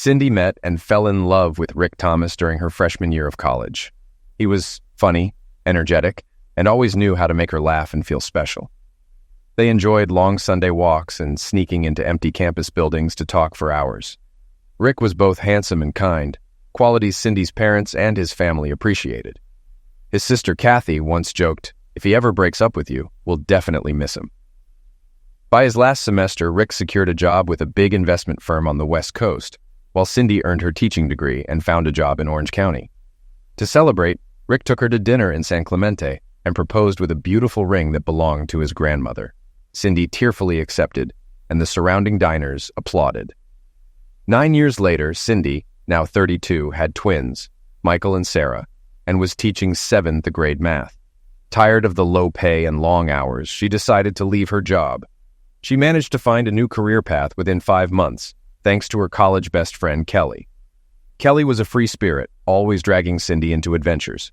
Cindy met and fell in love with Rick Thomas during her freshman year of college. He was funny, energetic, and always knew how to make her laugh and feel special. They enjoyed long Sunday walks and sneaking into empty campus buildings to talk for hours. Rick was both handsome and kind, qualities Cindy's parents and his family appreciated. His sister Kathy once joked, "If he ever breaks up with you, we'll definitely miss him." By his last semester, Rick secured a job with a big investment firm on the West Coast, while Cindy earned her teaching degree and found a job in Orange County. To celebrate, Rick took her to dinner in San Clemente and proposed with a beautiful ring that belonged to his grandmother. Cindy tearfully accepted, and the surrounding diners applauded. 9 years later, Cindy, now 32, had twins, Michael and Sarah, and was teaching 7th grade math. Tired of the low pay and long hours, she decided to leave her job. She managed to find a new career path within 5 months, thanks to her college best friend, Kelly. Kelly was a free spirit, always dragging Cindy into adventures.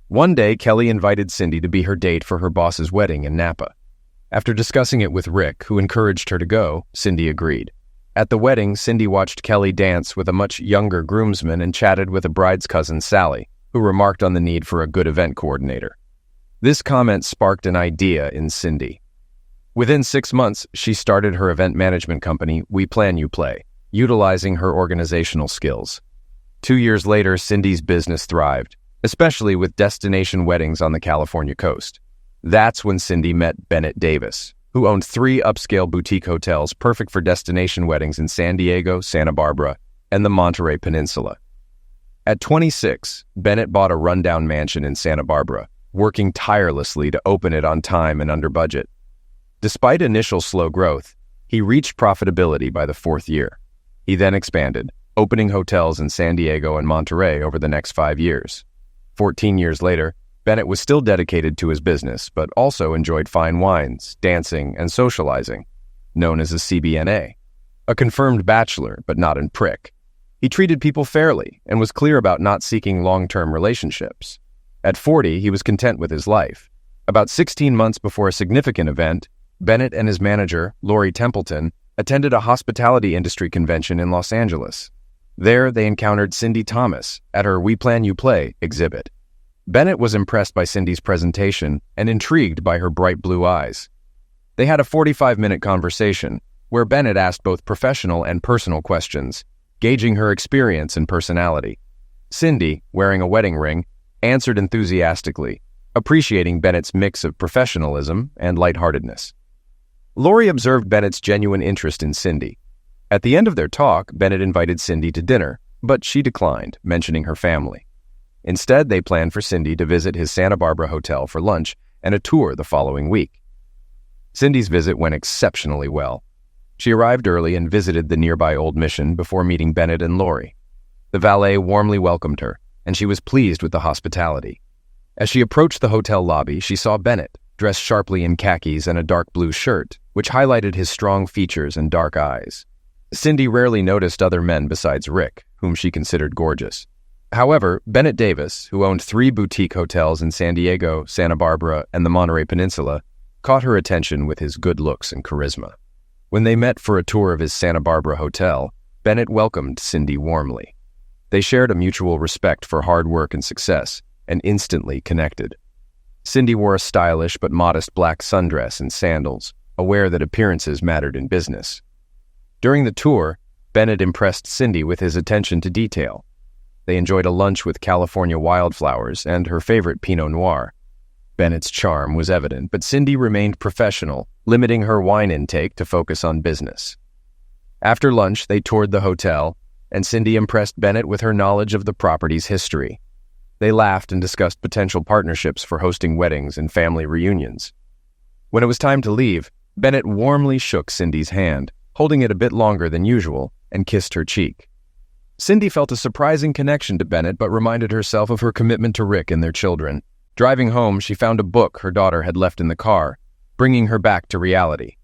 One day, Kelly invited Cindy to be her date for her boss's wedding in Napa. After discussing it with Rick, who encouraged her to go, Cindy agreed. At the wedding, Cindy watched Kelly dance with a much younger groomsman and chatted with a bride's cousin, Sally, who remarked on the need for a good event coordinator. This comment sparked an idea in Cindy. Within 6 months, she started her event management company, We Plan You Play, utilizing her organizational skills. 2 years later, Cindy's business thrived, especially with destination weddings on the California coast. That's when Cindy met Bennett Davis, who owned 3 upscale boutique hotels perfect for destination weddings in San Diego, Santa Barbara, and the Monterey Peninsula. At 26, Bennett bought a rundown mansion in Santa Barbara, working tirelessly to open it on time and under budget. Despite initial slow growth, he reached profitability by the 4th year. He then expanded, opening hotels in San Diego and Monterey over the next 5 years. 14 years later, Bennett was still dedicated to his business, but also enjoyed fine wines, dancing, and socializing, known as a CBNA. A confirmed bachelor, but not in prick. He treated people fairly and was clear about not seeking long-term relationships. At 40, he was content with his life. About 16 months before a significant event, Bennett and his manager, Lori Templeton, attended a hospitality industry convention in Los Angeles. There, they encountered Cindy Thomas at her We Plan You Play exhibit. Bennett was impressed by Cindy's presentation and intrigued by her bright blue eyes. They had a 45-minute conversation where Bennett asked both professional and personal questions, gauging her experience and personality. Cindy, wearing a wedding ring, answered enthusiastically, appreciating Bennett's mix of professionalism and lightheartedness. Lori observed Bennett's genuine interest in Cindy. At the end of their talk, Bennett invited Cindy to dinner, but she declined, mentioning her family. Instead, they planned for Cindy to visit his Santa Barbara hotel for lunch and a tour the following week. Cindy's visit went exceptionally well. She arrived early and visited the nearby Old Mission before meeting Bennett and Lori. The valet warmly welcomed her, and she was pleased with the hospitality. As she approached the hotel lobby, she saw Bennett, dressed sharply in khakis and a dark blue shirt, which highlighted his strong features and dark eyes. Cindy rarely noticed other men besides Rick, whom she considered gorgeous. However, Bennett Davis, who owned 3 boutique hotels in San Diego, Santa Barbara, and the Monterey Peninsula, caught her attention with his good looks and charisma. When they met for a tour of his Santa Barbara hotel, Bennett welcomed Cindy warmly. They shared a mutual respect for hard work and success, and instantly connected. Cindy wore a stylish but modest black sundress and sandals, aware that appearances mattered in business. During the tour, Bennett impressed Cindy with his attention to detail. They enjoyed a lunch with California wildflowers and her favorite Pinot Noir. Bennett's charm was evident, but Cindy remained professional, limiting her wine intake to focus on business. After lunch, they toured the hotel, and Cindy impressed Bennett with her knowledge of the property's history. They laughed and discussed potential partnerships for hosting weddings and family reunions. When it was time to leave, Bennett warmly shook Cindy's hand, holding it a bit longer than usual, and kissed her cheek. Cindy felt a surprising connection to Bennett, but reminded herself of her commitment to Rick and their children. Driving home, she found a book her daughter had left in the car, bringing her back to reality.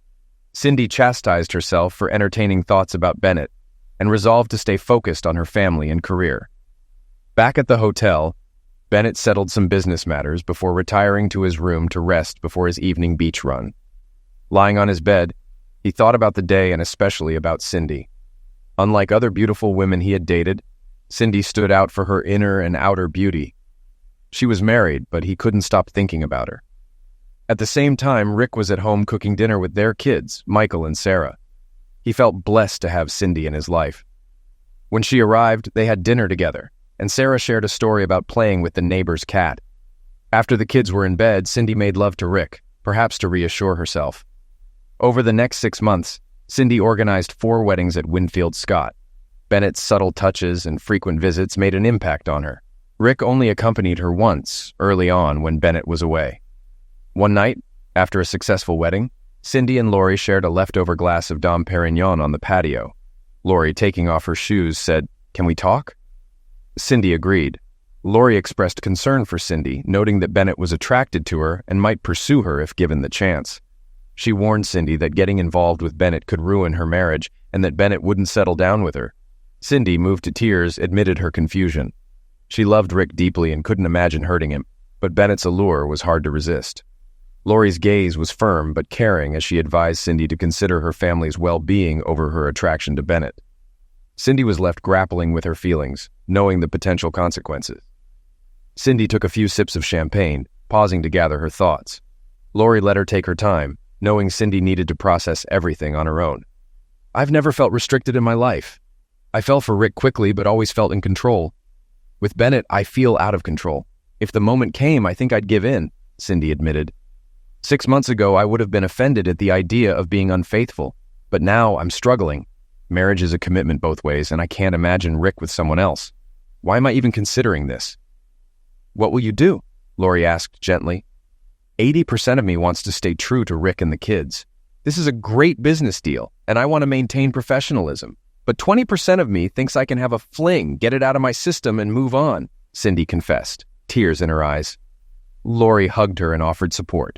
Cindy chastised herself for entertaining thoughts about Bennett and resolved to stay focused on her family and career. Back at the hotel, Bennett settled some business matters before retiring to his room to rest before his evening beach run. Lying on his bed, he thought about the day and especially about Cindy. Unlike other beautiful women he had dated, Cindy stood out for her inner and outer beauty. She was married, but he couldn't stop thinking about her. At the same time, Rick was at home cooking dinner with their kids, Michael and Sarah. He felt blessed to have Cindy in his life. When she arrived, they had dinner together, and Sarah shared a story about playing with the neighbor's cat. After the kids were in bed, Cindy made love to Rick, perhaps to reassure herself. Over the next 6 months, Cindy organized 4 weddings at Winfield Scott. Bennett's subtle touches and frequent visits made an impact on her. Rick only accompanied her once, early on, when Bennett was away. One night, after a successful wedding, Cindy and Lori shared a leftover glass of Dom Perignon on the patio. Lori, taking off her shoes, said, "Can we talk?" Cindy agreed. Lori expressed concern for Cindy, noting that Bennett was attracted to her and might pursue her if given the chance. She warned Cindy that getting involved with Bennett could ruin her marriage and that Bennett wouldn't settle down with her. Cindy, moved to tears, admitted her confusion. She loved Rick deeply and couldn't imagine hurting him, but Bennett's allure was hard to resist. Lori's gaze was firm but caring as she advised Cindy to consider her family's well-being over her attraction to Bennett. Cindy was left grappling with her feelings, knowing the potential consequences. Cindy took a few sips of champagne, pausing to gather her thoughts. Lori let her take her time, knowing Cindy needed to process everything on her own. "I've never felt restricted in my life. I fell for Rick quickly but always felt in control. With Bennett, I feel out of control. If the moment came, I think I'd give in," Cindy admitted. 6 months ago, I would have been offended at the idea of being unfaithful, but now I'm struggling. Marriage is a commitment both ways, and I can't imagine Rick with someone else. Why am I even considering this? "What will you do?" Lori asked gently. 80% of me wants to stay true to Rick and the kids. This is a great business deal, and I want to maintain professionalism. But 20% of me thinks I can have a fling, get it out of my system, and move on, Cindy confessed, tears in her eyes. Lori hugged her and offered support.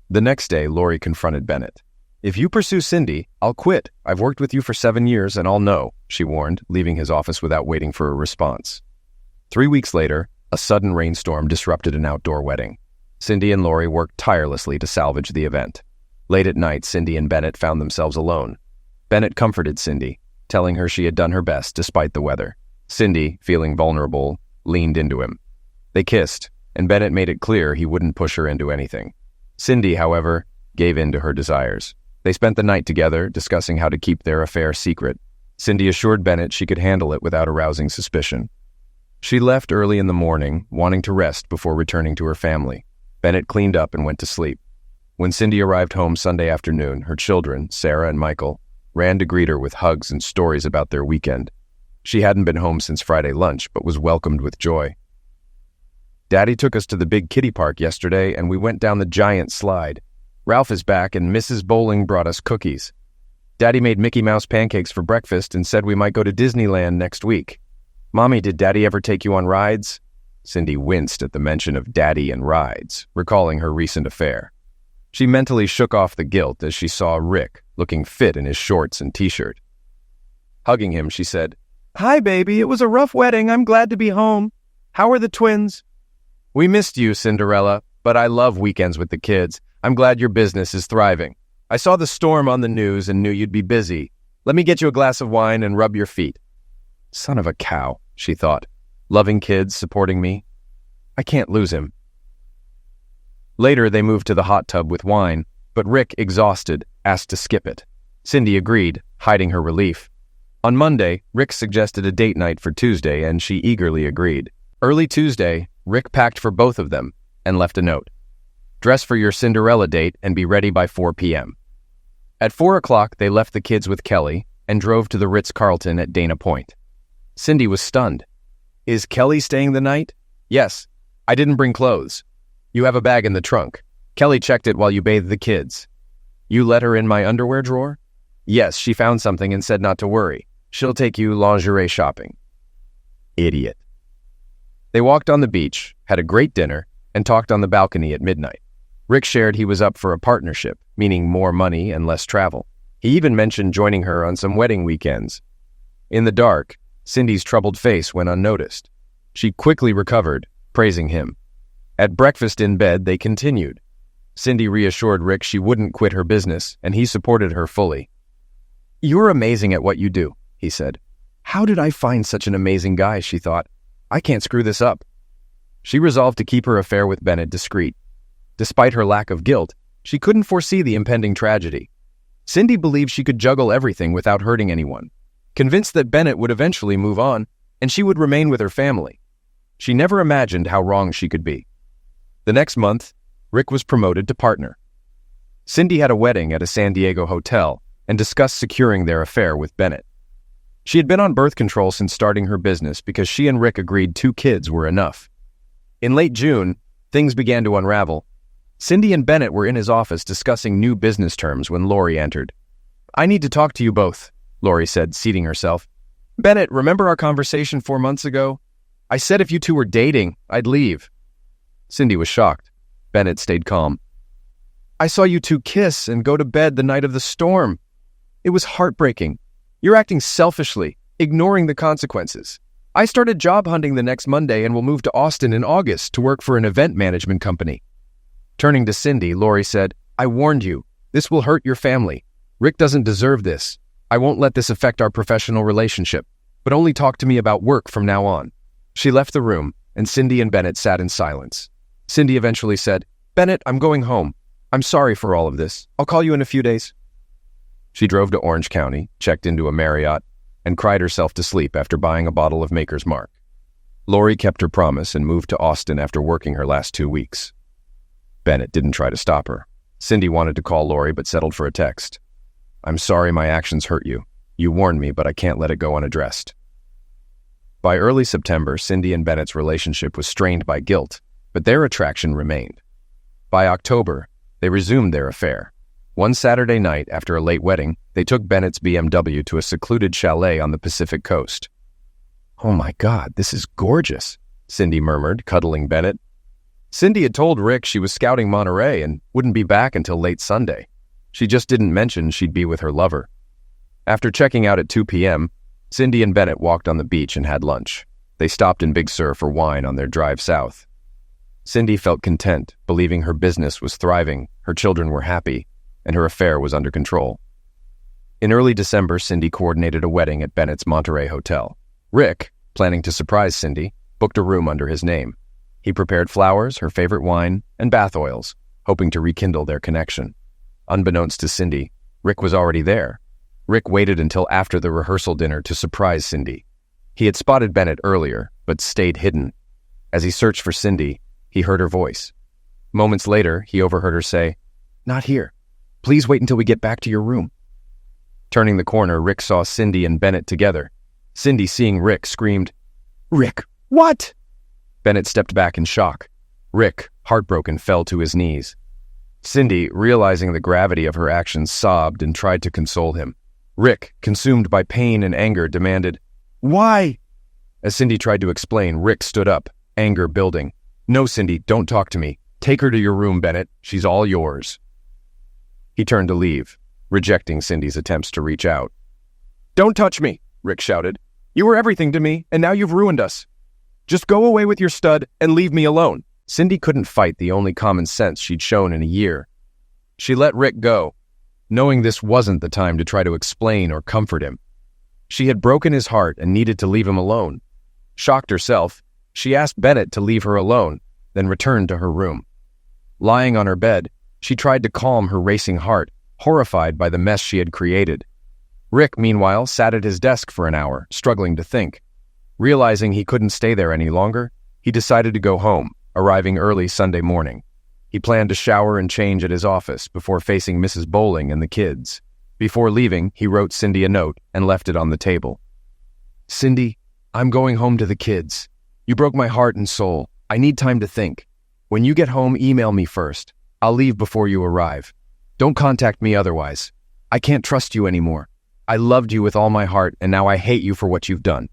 The next day, Lori confronted Bennett. "If you pursue Cindy, I'll quit. I've worked with you for 7 years, and I'll know," she warned, leaving his office without waiting for a response. 3 weeks later, a sudden rainstorm disrupted an outdoor wedding. Cindy and Lori worked tirelessly to salvage the event. Late at night, Cindy and Bennett found themselves alone. Bennett comforted Cindy, telling her she had done her best despite the weather. Cindy, feeling vulnerable, leaned into him. They kissed, and Bennett made it clear he wouldn't push her into anything. Cindy, however, gave in to her desires. They spent the night together, discussing how to keep their affair secret. Cindy assured Bennett she could handle it without arousing suspicion. She left early in the morning, wanting to rest before returning to her family. Bennett cleaned up and went to sleep. When Cindy arrived home Sunday afternoon, her children, Sarah and Michael, ran to greet her with hugs and stories about their weekend. She hadn't been home since Friday lunch, but was welcomed with joy. "Daddy took us to the big kiddie park yesterday, and we went down the giant slide. Ralph is back, and Mrs. Bowling brought us cookies. Daddy made Mickey Mouse pancakes for breakfast and said we might go to Disneyland next week. Mommy, did Daddy ever take you on rides?" Cindy winced at the mention of Daddy and rides, recalling her recent affair. She mentally shook off the guilt as she saw Rick, looking fit in his shorts and t-shirt. Hugging him, she said, "Hi, baby. It was a rough wedding. I'm glad to be home. How are the twins?" "We missed you, Cinderella, but I love weekends with the kids. I'm glad your business is thriving. I saw the storm on the news and knew you'd be busy. Let me get you a glass of wine and rub your feet." Son of a cow, she thought. Loving kids, supporting me. I can't lose him. Later, they moved to the hot tub with wine, but Rick, exhausted, asked to skip it. Cindy agreed, hiding her relief. On Monday, Rick suggested a date night for Tuesday, and she eagerly agreed. Early Tuesday, Rick packed for both of them and left a note. "Dress for your Cinderella date and be ready by 4 p.m. At 4 o'clock, they left the kids with Kelly and drove to the Ritz-Carlton at Dana Point. Cindy was stunned. "Is Kelly staying the night?" "Yes. I didn't bring clothes. You have a bag in the trunk. Kelly checked it while you bathed the kids." "You let her in my underwear drawer?" "Yes, she found something and said not to worry. She'll take you lingerie shopping." Idiot. They walked on the beach, had a great dinner, and talked on the balcony at midnight. Rick shared he was up for a partnership, meaning more money and less travel. He even mentioned joining her on some wedding weekends. In the dark, Cindy's troubled face went unnoticed. She quickly recovered, praising him. At breakfast in bed, they continued. Cindy reassured Rick she wouldn't quit her business, and he supported her fully. "You're amazing at what you do. he said. How did I find such an amazing guy, she thought. I can't screw this up. She resolved to keep her affair with Bennett discreet. Despite her lack of guilt, she couldn't foresee the impending tragedy. Cindy believed she could juggle everything without hurting anyone, convinced that Bennett would eventually move on, and she would remain with her family. She never imagined how wrong she could be. The next month, Rick was promoted to partner. Cindy had a wedding at a San Diego hotel and discussed securing their affair with Bennett. She had been on birth control since starting her business because she and Rick agreed 2 kids were enough. In late June, things began to unravel. Cindy and Bennett were in his office discussing new business terms when Lori entered. I need to talk to you both, Lori said, seating herself. Bennett, remember our conversation 4 months ago? I said if you two were dating, I'd leave. Cindy was shocked. Bennett stayed calm. I saw you two kiss and go to bed the night of the storm. It was heartbreaking. You're acting selfishly, ignoring the consequences. I started job hunting the next Monday and will move to Austin in August to work for an event management company. Turning to Cindy, Lori said, I warned you. This will hurt your family. Rick doesn't deserve this. I won't let this affect our professional relationship, but only talk to me about work from now on. She left the room, and Cindy and Bennett sat in silence. Cindy eventually said, Bennett, I'm going home. I'm sorry for all of this. I'll call you in a few days. She drove to Orange County, checked into a Marriott, and cried herself to sleep after buying a bottle of Maker's Mark. Lori kept her promise and moved to Austin after working her last 2 weeks. Bennett didn't try to stop her. Cindy wanted to call Lori but settled for a text. I'm sorry my actions hurt you. You warned me, but I can't let it go unaddressed. By early September, Cindy and Bennett's relationship was strained by guilt, but their attraction remained. By October, they resumed their affair. One Saturday night, after a late wedding, they took Bennett's BMW to a secluded chalet on the Pacific coast. Oh my God, this is gorgeous, Cindy murmured, cuddling Bennett. Cindy had told Rick she was scouting Monterey and wouldn't be back until late Sunday. She just didn't mention she'd be with her lover. After checking out at 2 p.m., Cindy and Bennett walked on the beach and had lunch. They stopped in Big Sur for wine on their drive south. Cindy felt content, believing her business was thriving, her children were happy, and her affair was under control. In early December, Cindy coordinated a wedding at Bennett's Monterey hotel. Rick, planning to surprise Cindy, booked a room under his name. He prepared flowers, her favorite wine, and bath oils, hoping to rekindle their connection. Unbeknownst to Cindy, Rick was already there. Rick waited until after the rehearsal dinner to surprise Cindy. He had spotted Bennett earlier, but stayed hidden. As he searched for Cindy, he heard her voice. Moments later, he overheard her say, Not here. Please wait until we get back to your room. Turning the corner, Rick saw Cindy and Bennett together. Cindy, seeing Rick, screamed, Rick, what? Bennett stepped back in shock. Rick, heartbroken, fell to his knees. Cindy, realizing the gravity of her actions, sobbed and tried to console him. Rick, consumed by pain and anger, demanded, Why? As Cindy tried to explain, Rick stood up, anger building. No, Cindy, don't talk to me. Take her to your room, Bennett. She's all yours. He turned to leave, rejecting Cindy's attempts to reach out. Don't touch me, Rick shouted. You were everything to me, and now you've ruined us. Just go away with your stud and leave me alone. Cindy couldn't fight the only common sense she'd shown in a year. She let Rick go, knowing this wasn't the time to try to explain or comfort him. She had broken his heart and needed to leave him alone. Shocked herself, she asked Bennett to leave her alone, then returned to her room. Lying on her bed, she tried to calm her racing heart, horrified by the mess she had created. Rick, meanwhile, sat at his desk for an hour, struggling to think. Realizing he couldn't stay there any longer, he decided to go home, arriving early Sunday morning. He planned to shower and change at his office before facing Mrs. Bowling and the kids. Before leaving, he wrote Cindy a note and left it on the table. Cindy, I'm going home to the kids. You broke my heart and soul. I need time to think. When you get home, email me first. I'll leave before you arrive. Don't contact me otherwise. I can't trust you anymore. I loved you with all my heart, and now I hate you for what you've done.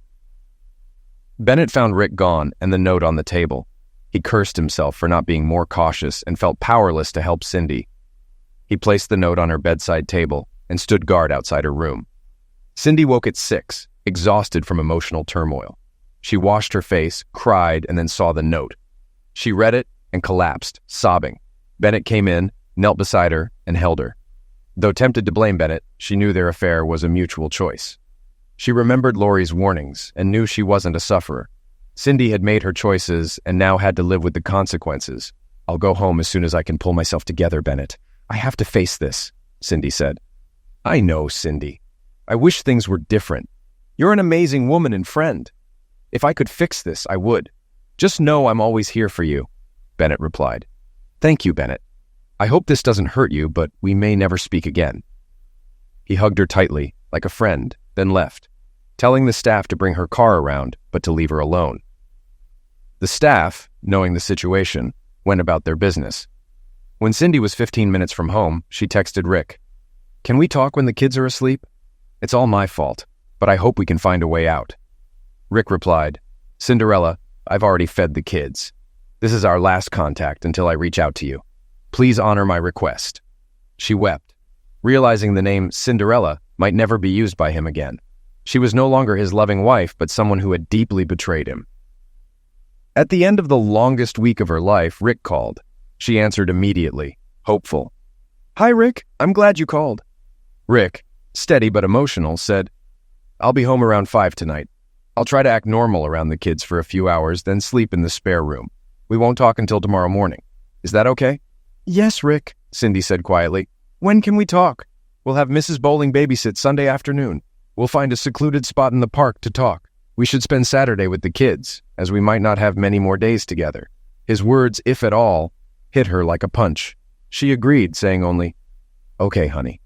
Bennett found Rick gone and the note on the table. He cursed himself for not being more cautious and felt powerless to help Cindy. He placed the note on her bedside table and stood guard outside her room. Cindy woke at 6, exhausted from emotional turmoil. She washed her face, cried, and then saw the note. She read it and collapsed, sobbing. Bennett came in, knelt beside her, and held her. Though tempted to blame Bennett, she knew their affair was a mutual choice. She remembered Lori's warnings and knew she wasn't a sufferer. Cindy had made her choices and now had to live with the consequences. "I'll go home as soon as I can pull myself together, Bennett. I have to face this," Cindy said. "I know, Cindy. I wish things were different. You're an amazing woman and friend. If I could fix this, I would. Just know I'm always here for you," Bennett replied. "Thank you, Bennett. I hope this doesn't hurt you, but we may never speak again." He hugged her tightly, like a friend, then left, telling the staff to bring her car around, but to leave her alone. The staff, knowing the situation, went about their business. When Cindy was 15 minutes from home, she texted Rick, "Can we talk when the kids are asleep? It's all my fault, but I hope we can find a way out." Rick replied, "Cinderella, I've already fed the kids. This is our last contact until I reach out to you. Please honor my request." She wept, realizing the name Cinderella might never be used by him again. She was no longer his loving wife, but someone who had deeply betrayed him. At the end of the longest week of her life, Rick called. She answered immediately, hopeful. "Hi, Rick. I'm glad you called." Rick, steady but emotional, said, "I'll be home around 5 tonight. I'll try to act normal around the kids for a few hours, then sleep in the spare room. We won't talk until tomorrow morning. Is that okay?" "Yes, Rick," Cindy said quietly. "When can we talk? We'll have Mrs. Bowling babysit Sunday afternoon. We'll find a secluded spot in the park to talk. We should spend Saturday with the kids, as we might not have many more days together." His words, "if at all," hit her like a punch. She agreed, saying only, "Okay, honey."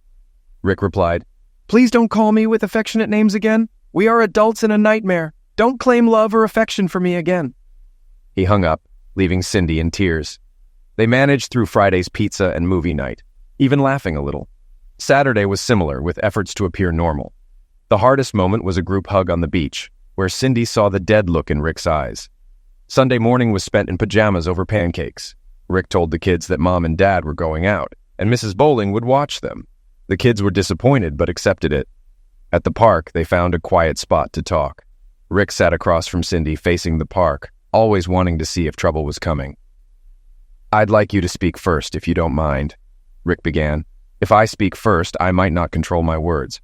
Rick replied, "Please don't call me with affectionate names again. We are adults in a nightmare. Don't claim love or affection for me again." He hung up, leaving Cindy in tears. They managed through Friday's pizza and movie night, even laughing a little. Saturday was similar, with efforts to appear normal. The hardest moment was a group hug on the beach, where Cindy saw the dead look in Rick's eyes. Sunday morning was spent in pajamas over pancakes. Rick told the kids that Mom and Dad were going out, and Mrs. Bowling would watch them. The kids were disappointed but accepted it. At the park, they found a quiet spot to talk. Rick sat across from Cindy, facing the park, always wanting to see if trouble was coming. "I'd like you to speak first, if you don't mind," Rick began. "If I speak first, I might not control my words.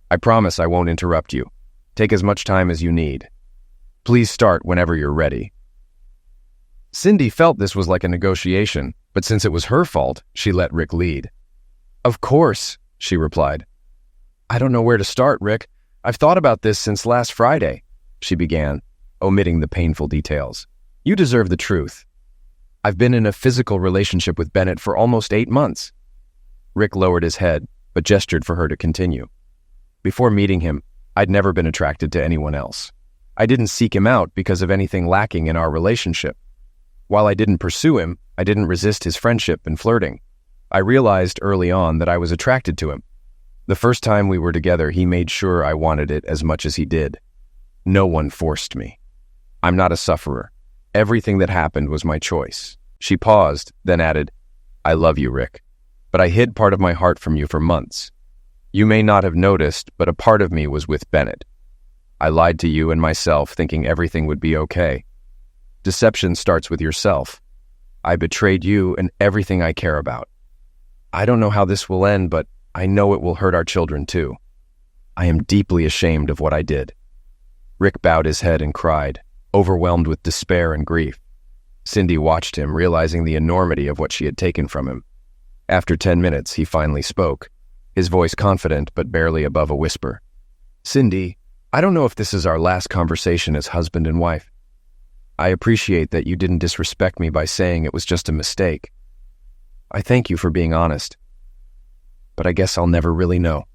I promise I won't interrupt you. Take as much time as you need. Please start whenever you're ready." Cindy felt this was like a negotiation, but since it was her fault, she let Rick lead. "Of course," she replied. "I don't know where to start, Rick. I've thought about this since last Friday," she began, omitting the painful details. "You deserve the truth. I've been in a physical relationship with Bennett for almost 8 months. Rick lowered his head, but gestured for her to continue. "Before meeting him, I'd never been attracted to anyone else. I didn't seek him out because of anything lacking in our relationship. While I didn't pursue him, I didn't resist his friendship and flirting. I realized early on that I was attracted to him. The first time we were together, he made sure I wanted it as much as he did. No one forced me. I'm not a sufferer. Everything that happened was my choice." She paused, then added, "I love you, Rick, but I hid part of my heart from you for months. You may not have noticed, but a part of me was with Bennett. I lied to you and myself, thinking everything would be okay. Deception starts with yourself. I betrayed you and everything I care about. I don't know how this will end, but I know it will hurt our children too. I am deeply ashamed of what I did." Rick bowed his head and cried, overwhelmed with despair and grief. Cindy watched him, realizing the enormity of what she had taken from him. After 10 minutes, he finally spoke, his voice confident but barely above a whisper. "Cindy, I don't know if this is our last conversation as husband and wife. I appreciate that you didn't disrespect me by saying it was just a mistake. I thank you for being honest. But I guess I'll never really know."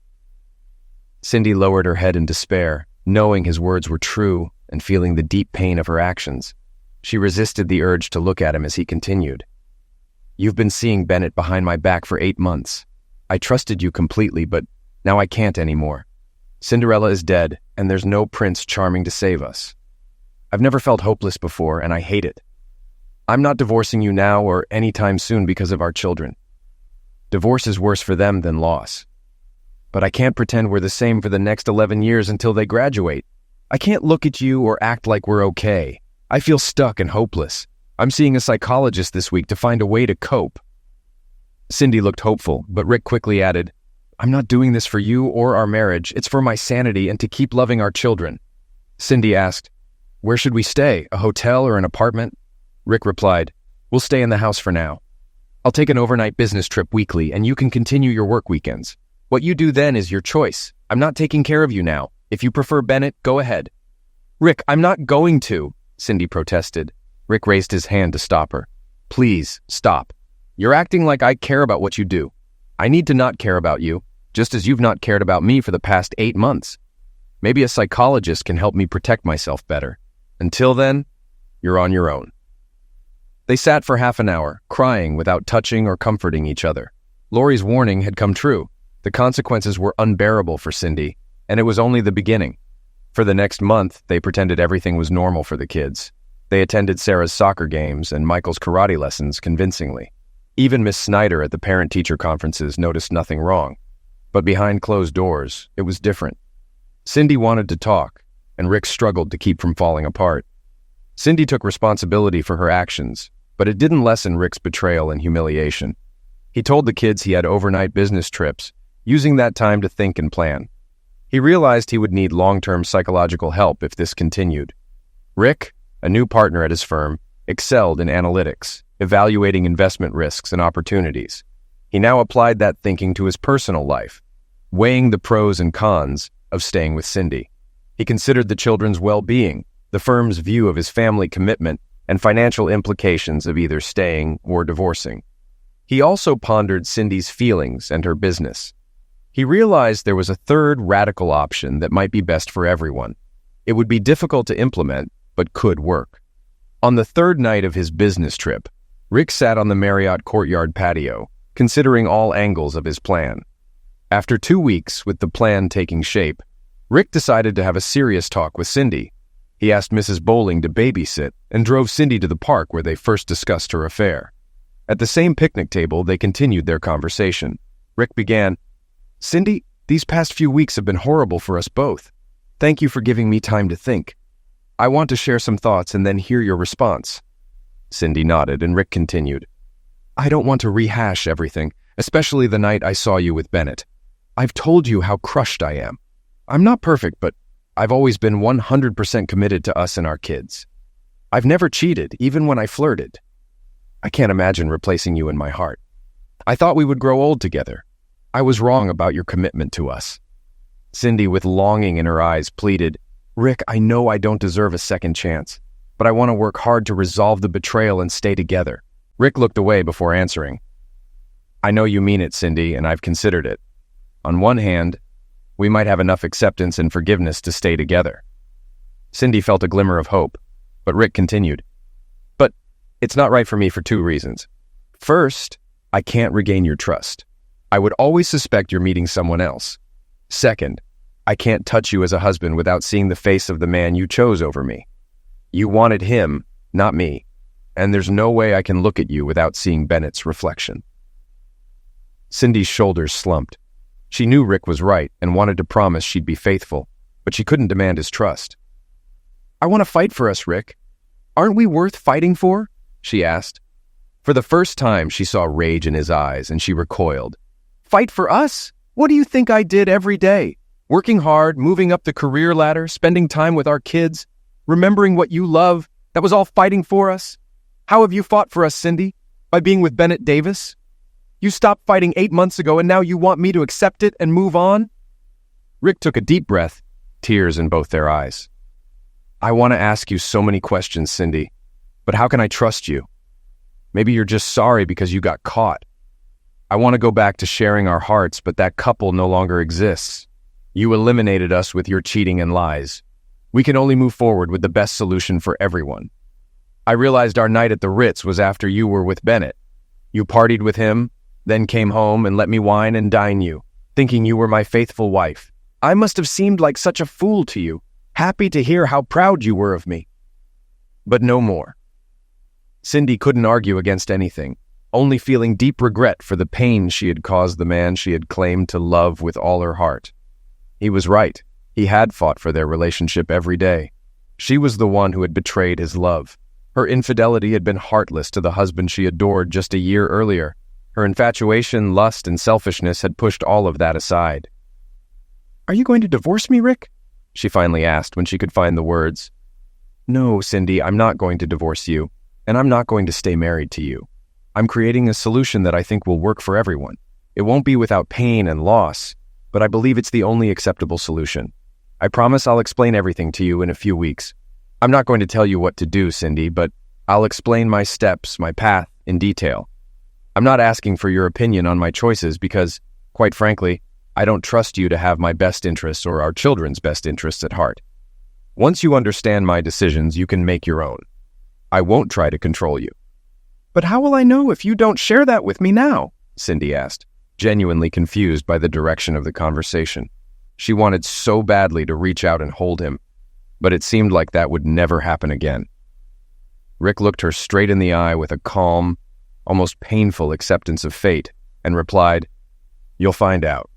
Cindy lowered her head in despair, knowing his words were true and feeling the deep pain of her actions. She resisted the urge to look at him as he continued. "You've been seeing Bennett behind my back for 8 months. I trusted you completely, but now I can't anymore. Cinderella is dead, and there's no Prince Charming to save us. I've never felt hopeless before, and I hate it. I'm not divorcing you now or anytime soon because of our children. Divorce is worse for them than loss. But I can't pretend we're the same for the next 11 years until they graduate. I can't look at you or act like we're okay. I feel stuck and hopeless. I'm seeing a psychologist this week to find a way to cope." Cindy looked hopeful, but Rick quickly added, I'm not doing this for you or our marriage. It's for my sanity and to keep loving our children. Cindy asked, "Where should we stay? A hotel or an apartment?" Rick replied, "We'll stay in the house for now. I'll take an overnight business trip weekly and you can continue your work weekends. What you do then is your choice. I'm not taking care of you now. If you prefer Bennett, go ahead." "Rick, I'm not going to," Cindy protested. Rick raised his hand to stop her. "Please, stop. You're acting like I care about what you do. I need to not care about you, just as you've not cared about me for the past 8 months. Maybe a psychologist can help me protect myself better. Until then, you're on your own." They sat for half an hour, crying without touching or comforting each other. Lori's warning had come true. The consequences were unbearable for Cindy, and it was only the beginning. For the next month, they pretended everything was normal for the kids. They attended Sarah's soccer games and Michael's karate lessons convincingly. Even Miss Snyder at the parent-teacher conferences noticed nothing wrong. But behind closed doors, it was different. Cindy wanted to talk, and Rick struggled to keep from falling apart. Cindy took responsibility for her actions, but it didn't lessen Rick's betrayal and humiliation. He told the kids he had overnight business trips, using that time to think and plan. He realized he would need long-term psychological help if this continued. Rick, a new partner at his firm, excelled in analytics, evaluating investment risks and opportunities. He now applied that thinking to his personal life, weighing the pros and cons of staying with Cindy. He considered the children's well-being, the firm's view of his family commitment, and financial implications of either staying or divorcing. He also pondered Cindy's feelings and her business. He realized there was a third radical option that might be best for everyone. It would be difficult to implement, but could work. On the third night of his business trip, Rick sat on the Marriott courtyard patio, considering all angles of his plan. After 2 weeks with the plan taking shape, Rick decided to have a serious talk with Cindy. He asked Mrs. Bowling to babysit and drove Cindy to the park where they first discussed her affair. At the same picnic table, they continued their conversation. Rick began, "Cindy, these past few weeks have been horrible for us both. Thank you for giving me time to think. I want to share some thoughts and then hear your response." Cindy nodded, and Rick continued, "I don't want to rehash everything, especially the night I saw you with Bennett. I've told you how crushed I am. I'm not perfect, but I've always been 100% committed to us and our kids. I've never cheated, even when I flirted. I can't imagine replacing you in my heart. I thought we would grow old together. I was wrong about your commitment to us." Cindy, with longing in her eyes, pleaded, "Rick, I know I don't deserve a second chance, but I want to work hard to resolve the betrayal and stay together." Rick looked away before answering. "I know you mean it, Cindy, and I've considered it. On one hand, we might have enough acceptance and forgiveness to stay together." Cindy felt a glimmer of hope, but Rick continued, "But it's not right for me for 2 reasons. First, I can't regain your trust. I would always suspect you're meeting someone else. Second, I can't touch you as a husband without seeing the face of the man you chose over me. You wanted him, not me, and there's no way I can look at you without seeing Bennett's reflection." Cindy's shoulders slumped. She knew Rick was right and wanted to promise she'd be faithful, but she couldn't demand his trust. "I want to fight for us, Rick. Aren't we worth fighting for?" she asked. For the first time, she saw rage in his eyes, and she recoiled. "Fight for us? What do you think I did every day? Working hard, moving up the career ladder, spending time with our kids, remembering what you love, that was all fighting for us? How have you fought for us, Cindy? By being with Bennett Davis? You stopped fighting 8 months ago, and now you want me to accept it and move on?" Rick took a deep breath, tears in both their eyes. "I want to ask you so many questions, Cindy, but how can I trust you? Maybe you're just sorry because you got caught. I want to go back to sharing our hearts, but that couple no longer exists. You eliminated us with your cheating and lies. We can only move forward with the best solution for everyone. I realized our night at the Ritz was after you were with Bennett. You partied with him, then came home and let me wine and dine you, thinking you were my faithful wife. I must have seemed like such a fool to you, happy to hear how proud you were of me. But no more." Cindy couldn't argue against anything, only feeling deep regret for the pain she had caused the man she had claimed to love with all her heart. He was right. He had fought for their relationship every day. She was the one who had betrayed his love. Her infidelity had been heartless to the husband she adored just a year earlier. Her infatuation, lust, and selfishness had pushed all of that aside. "Are you going to divorce me, Rick?" she finally asked when she could find the words. "No, Cindy, I'm not going to divorce you, and I'm not going to stay married to you. I'm creating a solution that I think will work for everyone. It won't be without pain and loss, but I believe it's the only acceptable solution. I promise I'll explain everything to you in a few weeks. I'm not going to tell you what to do, Cindy, but I'll explain my steps, my path, in detail. I'm not asking for your opinion on my choices because, quite frankly, I don't trust you to have my best interests or our children's best interests at heart. Once you understand my decisions, you can make your own. I won't try to control you." "But how will I know if you don't share that with me now?" Cindy asked, genuinely confused by the direction of the conversation. She wanted so badly to reach out and hold him, but it seemed like that would never happen again. Rick looked her straight in the eye with a calm, almost painful acceptance of fate, and replied, "You'll find out."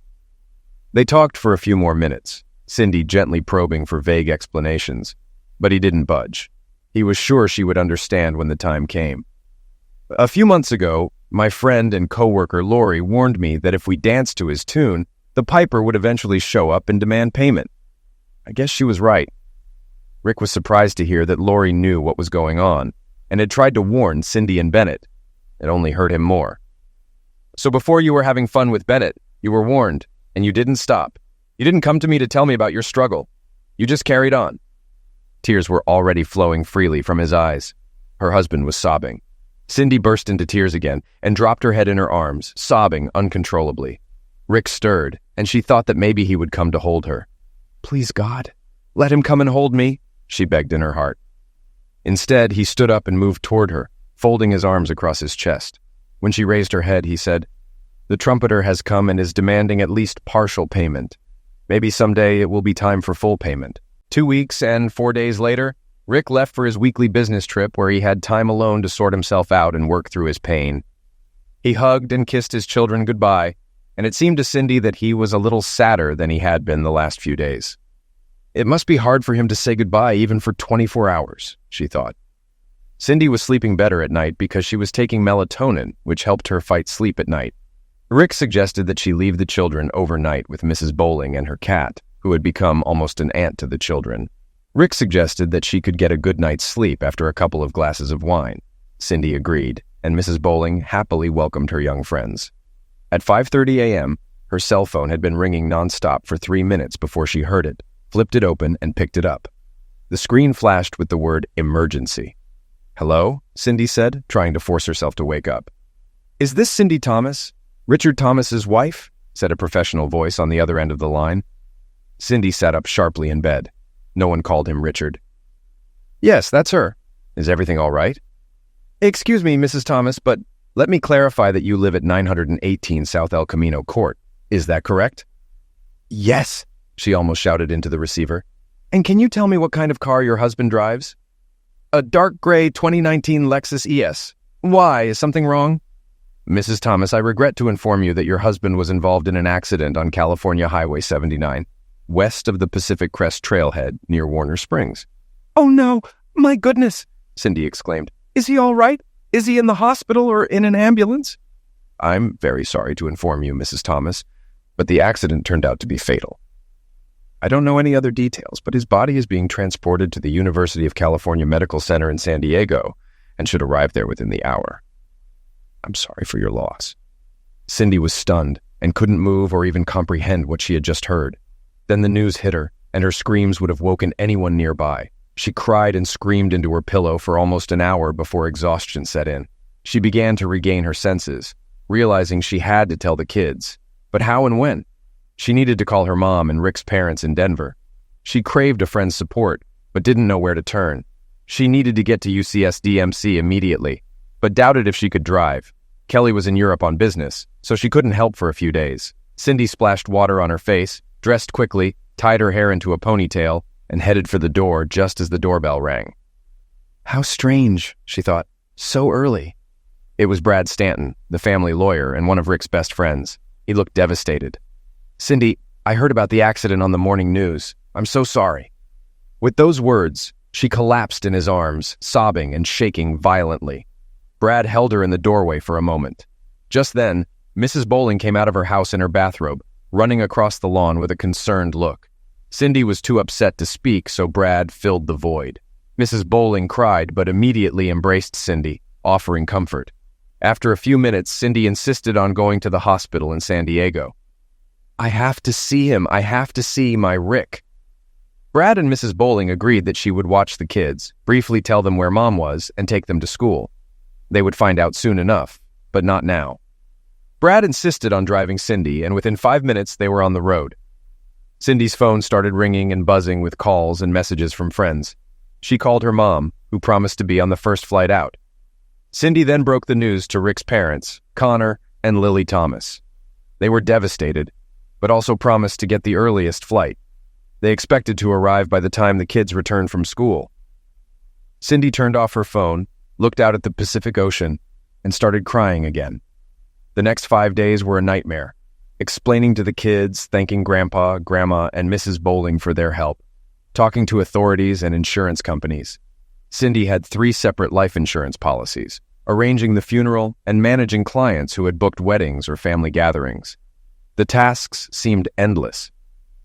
They talked for a few more minutes, Cindy gently probing for vague explanations, but he didn't budge. He was sure she would understand when the time came. "A few months ago, my friend and coworker Lori warned me that if we danced to his tune, the piper would eventually show up and demand payment. I guess she was right." Rick was surprised to hear that Lori knew what was going on and had tried to warn Cindy and Bennett. It only hurt him more. "So before you were having fun with Bennett, you were warned, and you didn't stop. You didn't come to me to tell me about your struggle. You just carried on." Tears were already flowing freely from his eyes. Her husband was sobbing. Cindy burst into tears again and dropped her head in her arms, sobbing uncontrollably. Rick stirred, and she thought that maybe he would come to hold her. "Please, God, let him come and hold me," she begged in her heart. Instead, he stood up and moved toward her, folding his arms across his chest. When she raised her head, he said, "The trumpeter has come and is demanding at least partial payment. Maybe someday it will be time for full payment." 2 weeks and 4 days later, Rick left for his weekly business trip where he had time alone to sort himself out and work through his pain. He hugged and kissed his children goodbye, and it seemed to Cindy that he was a little sadder than he had been the last few days. It must be hard for him to say goodbye even for 24 hours, she thought. Cindy was sleeping better at night because she was taking melatonin, which helped her fight sleep at night. Rick suggested that she leave the children overnight with Mrs. Bowling and her cat, who had become almost an aunt to the children. Rick suggested that she could get a good night's sleep after a couple of glasses of wine. Cindy agreed, and Mrs. Bowling happily welcomed her young friends. At 5:30 a.m., her cell phone had been ringing nonstop for 3 minutes before she heard it, flipped it open, and picked it up. The screen flashed with the word emergency. "Hello?" Cindy said, trying to force herself to wake up. "Is this Cindy Thomas? Richard Thomas's wife?" said a professional voice on the other end of the line. Cindy sat up sharply in bed. No one called him Richard. "Yes, that's her. Is everything all right?" "Excuse me, Mrs. Thomas, but let me clarify that you live at 918 South El Camino Court. Is that correct?" "Yes," she almost shouted into the receiver. "And can you tell me what kind of car your husband drives?" "A dark gray 2019 Lexus ES. Why, is something wrong?" "Mrs. Thomas, I regret to inform you that your husband was involved in an accident on California Highway 79, west of the Pacific Crest Trailhead near Warner Springs." "Oh no, my goodness," Cindy exclaimed. "Is he all right? Is he in the hospital or in an ambulance?" "I'm very sorry to inform you, Mrs. Thomas, but the accident turned out to be fatal. I don't know any other details, but his body is being transported to the University of California Medical Center in San Diego and should arrive there within the hour. I'm sorry for your loss." Cindy was stunned and couldn't move or even comprehend what she had just heard. Then the news hit her, and her screams would have woken anyone nearby. She cried and screamed into her pillow for almost an hour before exhaustion set in. She began to regain her senses, realizing she had to tell the kids. But how and when? She needed to call her mom and Rick's parents in Denver. She craved a friend's support, but didn't know where to turn. She needed to get to UCSD-MC immediately, but doubted if she could drive. Kelly was in Europe on business, so she couldn't help for a few days. Cindy splashed water on her face, dressed quickly, tied her hair into a ponytail, and headed for the door just as the doorbell rang. How strange, she thought. So early. It was Brad Stanton, the family lawyer and one of Rick's best friends. He looked devastated. "Cindy, I heard about the accident on the morning news. I'm so sorry." With those words, she collapsed in his arms, sobbing and shaking violently. Brad held her in the doorway for a moment. Just then, Mrs. Bowling came out of her house in her bathrobe, running across the lawn with a concerned look. Cindy was too upset to speak, so Brad filled the void. Mrs. Bowling cried, but immediately embraced Cindy, offering comfort. After a few minutes, Cindy insisted on going to the hospital in San Diego. "I have to see him. I have to see my Rick." Brad and Mrs. Bowling agreed that she would watch the kids, briefly tell them where Mom was, and take them to school. They would find out soon enough, but not now. Brad insisted on driving Cindy, and within 5 minutes they were on the road. Cindy's phone started ringing and buzzing with calls and messages from friends. She called her mom, who promised to be on the first flight out. Cindy then broke the news to Rick's parents, Connor and Lily Thomas. They were devastated, but also promised to get the earliest flight. They expected to arrive by the time the kids returned from school. Cindy turned off her phone, looked out at the Pacific Ocean, and started crying again. The next 5 days were a nightmare, explaining to the kids, thanking Grandpa, Grandma, and Mrs. Bowling for their help, talking to authorities and insurance companies. Cindy had 3 separate life insurance policies, arranging the funeral and managing clients who had booked weddings or family gatherings. The tasks seemed endless.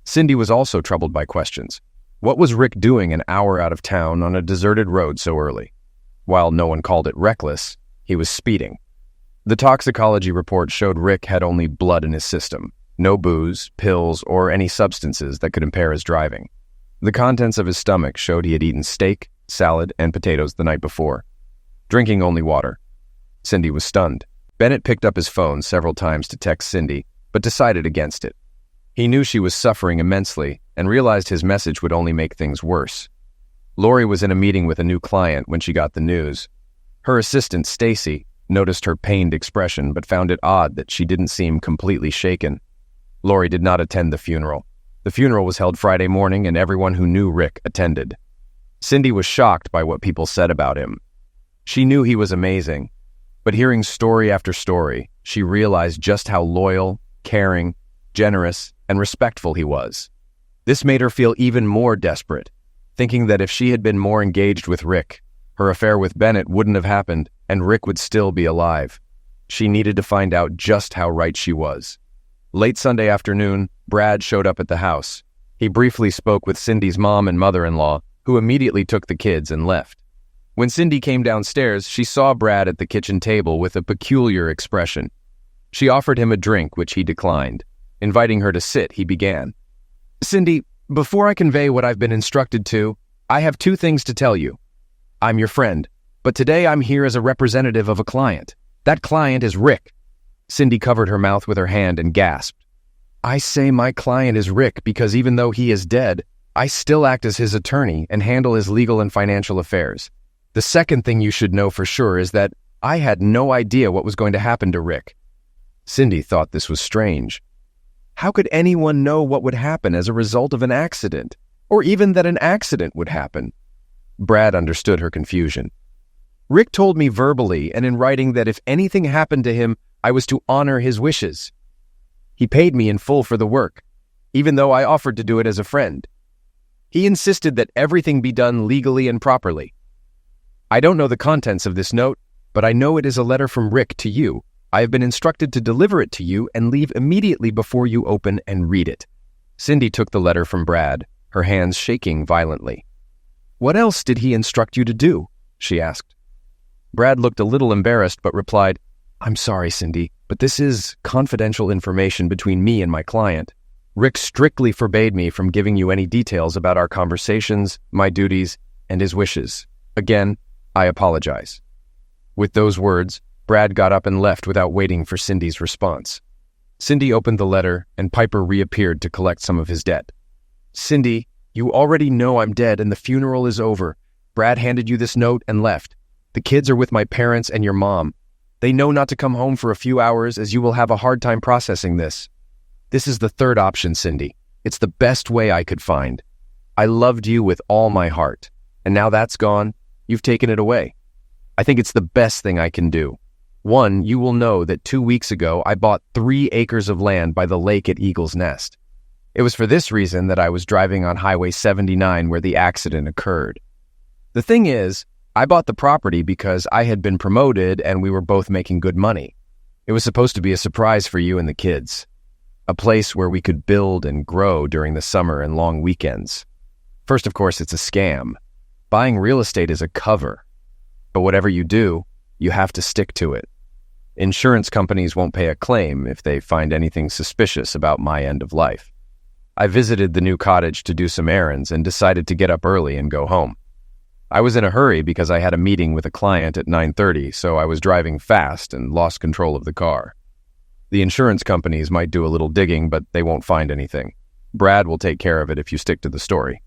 Cindy was also troubled by questions. What was Rick doing an hour out of town on a deserted road so early? While no one called it reckless, he was speeding. The toxicology report showed Rick had only blood in his system, no booze, pills, or any substances that could impair his driving. The contents of his stomach showed he had eaten steak, salad, and potatoes the night before, drinking only water. Cindy was stunned. Bennett picked up his phone several times to text Cindy, but decided against it. He knew she was suffering immensely and realized his message would only make things worse. Lori was in a meeting with a new client when she got the news. Her assistant, Stacy, noticed her pained expression but found it odd that she didn't seem completely shaken. Lori did not attend the funeral. The funeral was held Friday morning and everyone who knew Rick attended. Cindy was shocked by what people said about him. She knew he was amazing, but hearing story after story, she realized just how loyal, caring, generous, and respectful he was. This made her feel even more desperate, thinking that if she had been more engaged with Rick, her affair with Bennett wouldn't have happened and Rick would still be alive. She needed to find out just how right she was. Late Sunday afternoon, Brad showed up at the house. He briefly spoke with Cindy's mom and mother-in-law, who immediately took the kids and left. When Cindy came downstairs, she saw Brad at the kitchen table with a peculiar expression. She offered him a drink, which he declined. Inviting her to sit, he began. "Cindy, before I convey what I've been instructed to, I have 2 things to tell you. I'm your friend, but today I'm here as a representative of a client. That client is Rick." Cindy covered her mouth with her hand and gasped. "I say my client is Rick because even though he is dead, I still act as his attorney and handle his legal and financial affairs. The second thing you should know for sure is that I had no idea what was going to happen to Rick." Cindy thought this was strange. How could anyone know what would happen as a result of an accident, or even that an accident would happen? Brad understood her confusion. "Rick told me verbally and in writing that if anything happened to him, I was to honor his wishes. He paid me in full for the work, even though I offered to do it as a friend. He insisted that everything be done legally and properly. I don't know the contents of this note, but I know it is a letter from Rick to you. I have been instructed to deliver it to you and leave immediately before you open and read it." Cindy took the letter from Brad, her hands shaking violently. "What else did he instruct you to do?" she asked. Brad looked a little embarrassed but replied, "I'm sorry, Cindy, but this is confidential information between me and my client. Rick strictly forbade me from giving you any details about our conversations, my duties, and his wishes. Again, I apologize." With those words, Brad got up and left without waiting for Cindy's response. Cindy opened the letter, and Piper reappeared to collect some of his debt. "Cindy, you already know I'm dead and the funeral is over. Brad handed you this note and left. The kids are with my parents and your mom. They know not to come home for a few hours as you will have a hard time processing this. This is the third option, Cindy. It's the best way I could find. I loved you with all my heart, and now that's gone. You've taken it away. I think it's the best thing I can do. 1, you will know that 2 weeks ago I bought 3 acres of land by the lake at Eagle's Nest. It was for this reason that I was driving on Highway 79 where the accident occurred. The thing is, I bought the property because I had been promoted and we were both making good money. It was supposed to be a surprise for you and the kids. A place where we could build and grow during the summer and long weekends. First, of course, it's a scam. Buying real estate is a cover. But whatever you do, you have to stick to it. Insurance companies won't pay a claim if they find anything suspicious about my end of life. I visited the new cottage to do some errands and decided to get up early and go home. I was in a hurry because I had a meeting with a client at 9:30, so I was driving fast and lost control of the car. The insurance companies might do a little digging, but they won't find anything. Brad will take care of it if you stick to the story.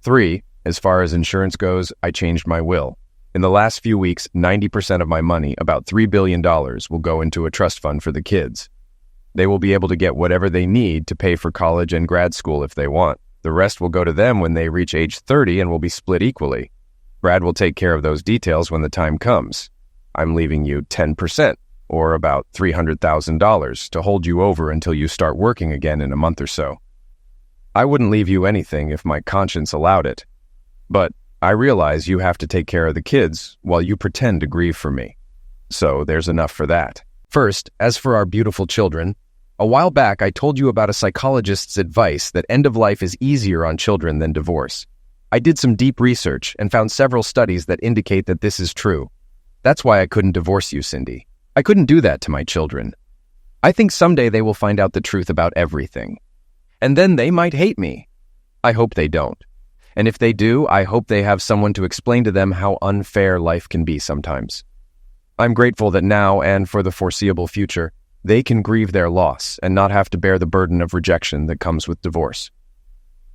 3, as far as insurance goes, I changed my will. In the last few weeks, 90% of my money, about $3 billion, will go into a trust fund for the kids. They will be able to get whatever they need to pay for college and grad school if they want. The rest will go to them when they reach age 30 and will be split equally. Brad will take care of those details when the time comes. I'm leaving you 10%, or about $300,000, to hold you over until you start working again in a month or so. I wouldn't leave you anything if my conscience allowed it. But I realize you have to take care of the kids while you pretend to grieve for me. So there's enough for that. First, as for our beautiful children, a while back I told you about a psychologist's advice that end of life is easier on children than divorce. I did some deep research and found several studies that indicate that this is true. That's why I couldn't divorce you, Cindy. I couldn't do that to my children. I think someday they will find out the truth about everything. And then they might hate me. I hope they don't. And if they do, I hope they have someone to explain to them how unfair life can be sometimes. I'm grateful that now and for the foreseeable future, they can grieve their loss and not have to bear the burden of rejection that comes with divorce.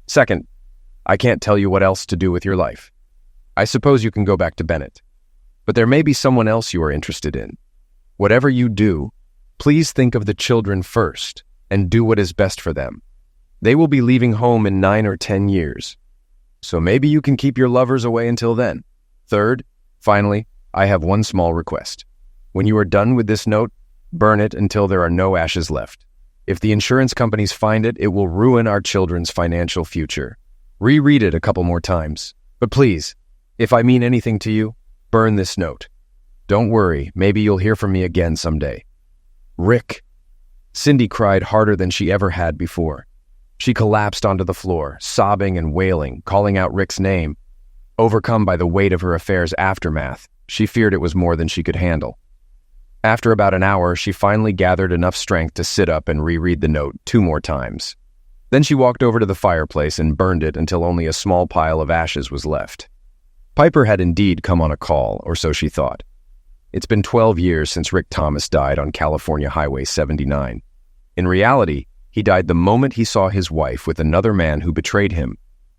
Second, I can't tell you what else to do with your life. I suppose you can go back to Bennett. But there may be someone else you are interested in. Whatever you do, please think of the children first and do what is best for them. They will be leaving home in 9 or 10 years. So maybe you can keep your lovers away until then. Third, finally, I have one small request. When you are done with this note, burn it until there are no ashes left. If the insurance companies find it, it will ruin our children's financial future. Reread it a couple more times. But please, if I mean anything to you, burn this note. Don't worry, maybe you'll hear from me again someday. Rick. Cindy cried harder than she ever had before. She collapsed onto the floor, sobbing and wailing, calling out Rick's name. Overcome by the weight of her affair's aftermath, she feared it was more than she could handle. After about an hour, she finally gathered enough strength to sit up and reread the note 2 more times. Then she walked over to the fireplace and burned it until only a small pile of ashes was left. Piper had indeed come on a call, or so she thought. It's been 12 years since Rick Thomas died on California Highway 79. In reality, he died the moment he saw his wife with another man who betrayed him,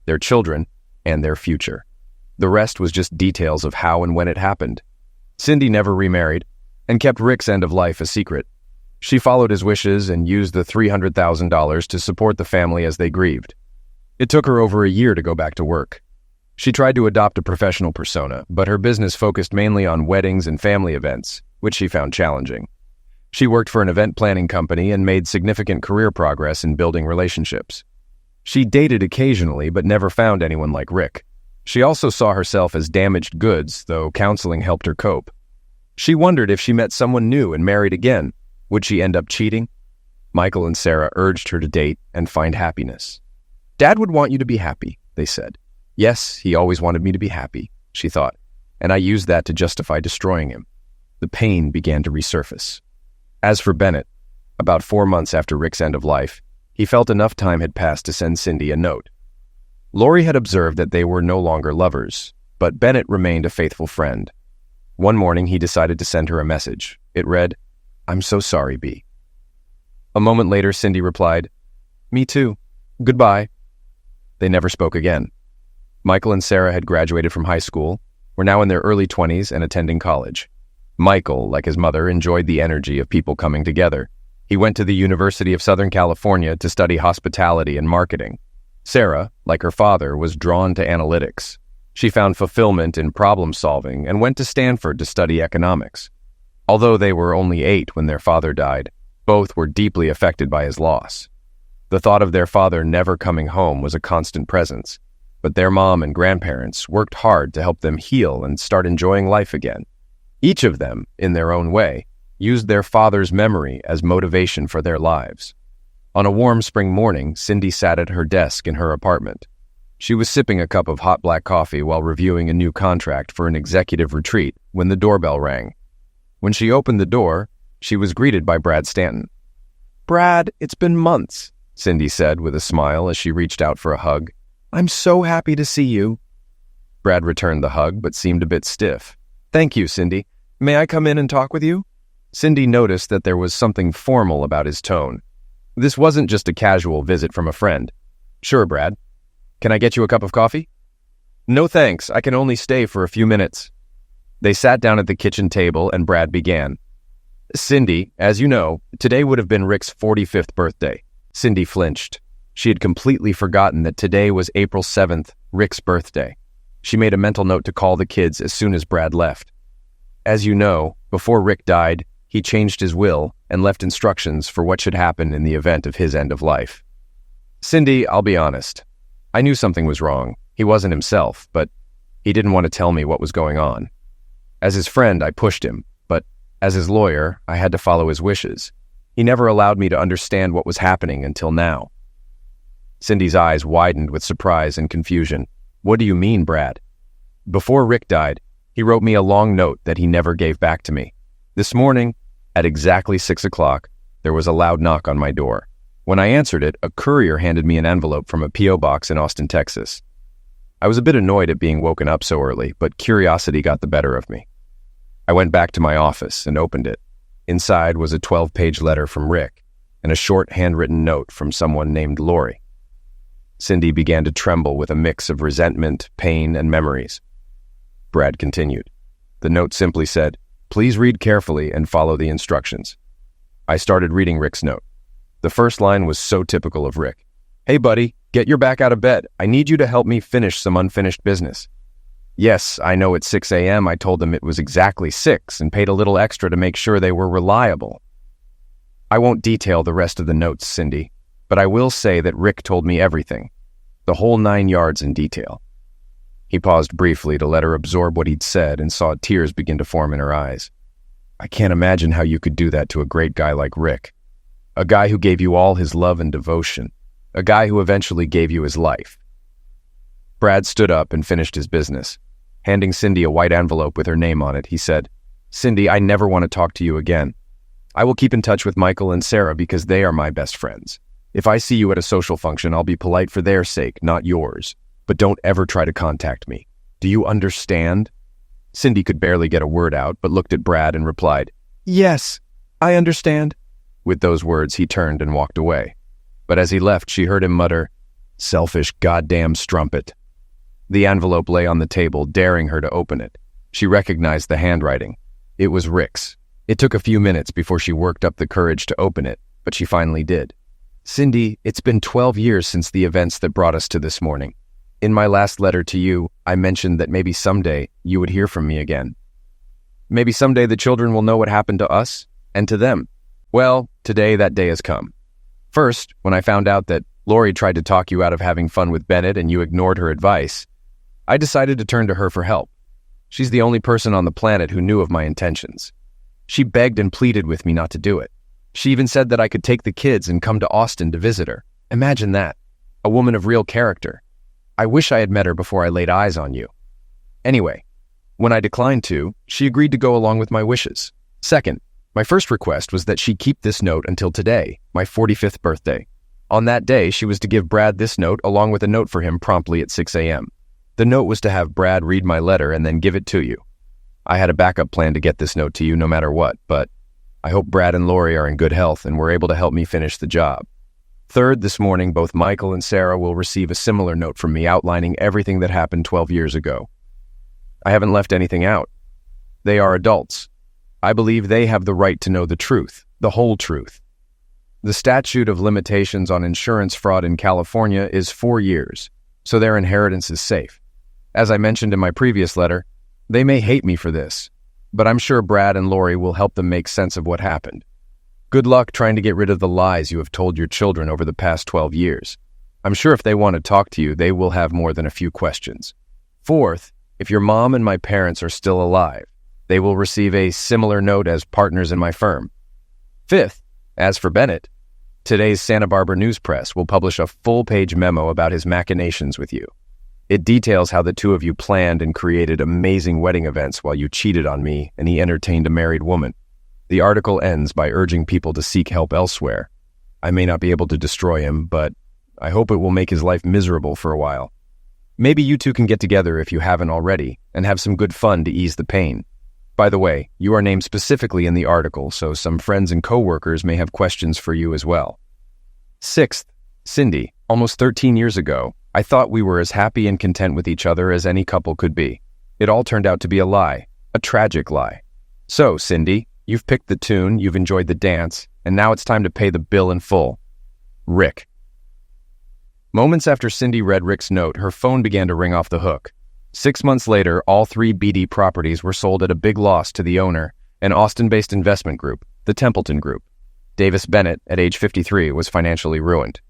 their children, and their future. The rest was just details of how and when it happened. Cindy never remarried and kept Rick's end of life a secret. She followed his wishes and used the $300,000 to support the family as they grieved. It took her over a year to go back to work. She tried to adopt a professional persona, but her business focused mainly on weddings and family events, which she found challenging. She worked for an event planning company and made significant career progress in building relationships. She dated occasionally, but never found anyone like Rick. She also saw herself as damaged goods, though counseling helped her cope. She wondered if she met someone new and married again, would she end up cheating? Michael and Sarah urged her to date and find happiness. Dad would want you to be happy, they said. Yes, he always wanted me to be happy, she thought, and I used that to justify destroying him. The pain began to resurface. As for Bennett, about 4 months after Rick's end of life, he felt enough time had passed to send Cindy a note. Lori had observed that they were no longer lovers, but Bennett remained a faithful friend. One morning, he decided to send her a message. It read, "I'm so sorry, B." A moment later, Cindy replied, "Me too. Goodbye." They never spoke again. Michael and Sarah had graduated from high school, were now in their early 20s and attending college. Michael, like his mother, enjoyed the energy of people coming together. He went to the University of Southern California to study hospitality and marketing. Sarah, like her father, was drawn to analytics. She found fulfillment in problem-solving and went to Stanford to study economics. Although they were only 8 when their father died, both were deeply affected by his loss. The thought of their father never coming home was a constant presence, but their mom and grandparents worked hard to help them heal and start enjoying life again. Each of them, in their own way, used their father's memory as motivation for their lives. On a warm spring morning, Cindy sat at her desk in her apartment. She was sipping a cup of hot black coffee while reviewing a new contract for an executive retreat when the doorbell rang. When she opened the door, she was greeted by Brad Stanton. "Brad, it's been months," Cindy said with a smile as she reached out for a hug. "I'm so happy to see you." Brad returned the hug but seemed a bit stiff. "Thank you, Cindy. May I come in and talk with you?" Cindy noticed that there was something formal about his tone. This wasn't just a casual visit from a friend. "Sure, Brad. Can I get you a cup of coffee?" "No thanks, I can only stay for a few minutes." They sat down at the kitchen table and Brad began. "Cindy, as you know, today would have been Rick's 45th birthday." Cindy flinched. She had completely forgotten that today was April 7th, Rick's birthday. She made a mental note to call the kids as soon as Brad left. "As you know, before Rick died, he changed his will and left instructions for what should happen in the event of his end of life." "Cindy, I'll be honest. I knew something was wrong. He wasn't himself, but he didn't want to tell me what was going on. As his friend, I pushed him, but as his lawyer, I had to follow his wishes. He never allowed me to understand what was happening until now." Cindy's eyes widened with surprise and confusion. "What do you mean, Brad?" "Before Rick died, he wrote me a long note that he never gave back to me. This morning, at exactly 6 o'clock, there was a loud knock on my door. When I answered it, a courier handed me an envelope from a P.O. box in Austin, Texas. I was a bit annoyed at being woken up so early, but curiosity got the better of me. I went back to my office and opened it. Inside was a 12-page letter from Rick and a short handwritten note from someone named Lori." Cindy began to tremble with a mix of resentment, pain, and memories. Brad continued. The note simply said, "Please read carefully and follow the instructions." I started reading Rick's note. The first line was so typical of Rick. "Hey buddy, get your back out of bed. I need you to help me finish some unfinished business." Yes, I know at 6 a.m. I told them it was exactly 6 and paid a little extra to make sure they were reliable. I won't detail the rest of the notes, Cindy, but I will say that Rick told me everything, the whole 9 yards in detail. He paused briefly to let her absorb what he'd said and saw tears begin to form in her eyes. "I can't imagine how you could do that to a great guy like Rick. A guy who gave you all his love and devotion. A guy who eventually gave you his life." Brad stood up and finished his business. Handing Cindy a white envelope with her name on it, he said, "Cindy, I never want to talk to you again. I will keep in touch with Michael and Sarah because they are my best friends. If I see you at a social function, I'll be polite for their sake, not yours. But don't ever try to contact me. Do you understand?" Cindy could barely get a word out, but looked at Brad and replied, "Yes, I understand." With those words, he turned and walked away. But as he left, she heard him mutter, "Selfish goddamn strumpet." The envelope lay on the table, daring her to open it. She recognized the handwriting. It was Rick's. It took a few minutes before she worked up the courage to open it, but she finally did. "Cindy, it's been 12 years since the events that brought us to this morning. In my last letter to you, I mentioned that maybe someday you would hear from me again. Maybe someday the children will know what happened to us and to them. Well, today that day has come. First, when I found out that Lori tried to talk you out of having fun with Bennett and you ignored her advice, I decided to turn to her for help. She's the only person on the planet who knew of my intentions. She begged and pleaded with me not to do it. She even said that I could take the kids and come to Austin to visit her. Imagine that. A woman of real character. I wish I had met her before I laid eyes on you. Anyway, when I declined to, she agreed to go along with my wishes. Second, my first request was that she keep this note until today, my 45th birthday. On that day, she was to give Brad this note along with a note for him promptly at 6 a.m. The note was to have Brad read my letter and then give it to you. I had a backup plan to get this note to you no matter what, but I hope Brad and Lori are in good health and were able to help me finish the job. Third, this morning, both Michael and Sarah will receive a similar note from me outlining everything that happened 12 years ago. I haven't left anything out. They are adults. I believe they have the right to know the truth, the whole truth. The statute of limitations on insurance fraud in California is 4 years, so their inheritance is safe. As I mentioned in my previous letter, they may hate me for this, but I'm sure Brad and Lori will help them make sense of what happened. Good luck trying to get rid of the lies you have told your children over the past 12 years. I'm sure if they want to talk to you, they will have more than a few questions. Fourth, if your mom and my parents are still alive, They will receive a similar note as partners in my firm. Fifth, as for Bennett, today's Santa Barbara News Press will publish a full-page memo about his machinations with you. It details how the two of you planned and created amazing wedding events while you cheated on me and he entertained a married woman. The article ends by urging people to seek help elsewhere. I may not be able to destroy him, but I hope it will make his life miserable for a while. Maybe you two can get together if you haven't already and have some good fun to ease the pain. By the way, you are named specifically in the article, so some friends and coworkers may have questions for you as well. Sixth, Cindy, almost 13 years ago, I thought we were as happy and content with each other as any couple could be. It all turned out to be a lie, a tragic lie. So, Cindy, you've picked the tune, you've enjoyed the dance, and now it's time to pay the bill in full. Rick. Moments after Cindy read Rick's note, her phone began to ring off the hook. 6 months later, all 3 BD properties were sold at a big loss to the owner, an Austin-based investment group, the Templeton Group. Davis Bennett, at age 53, was financially ruined.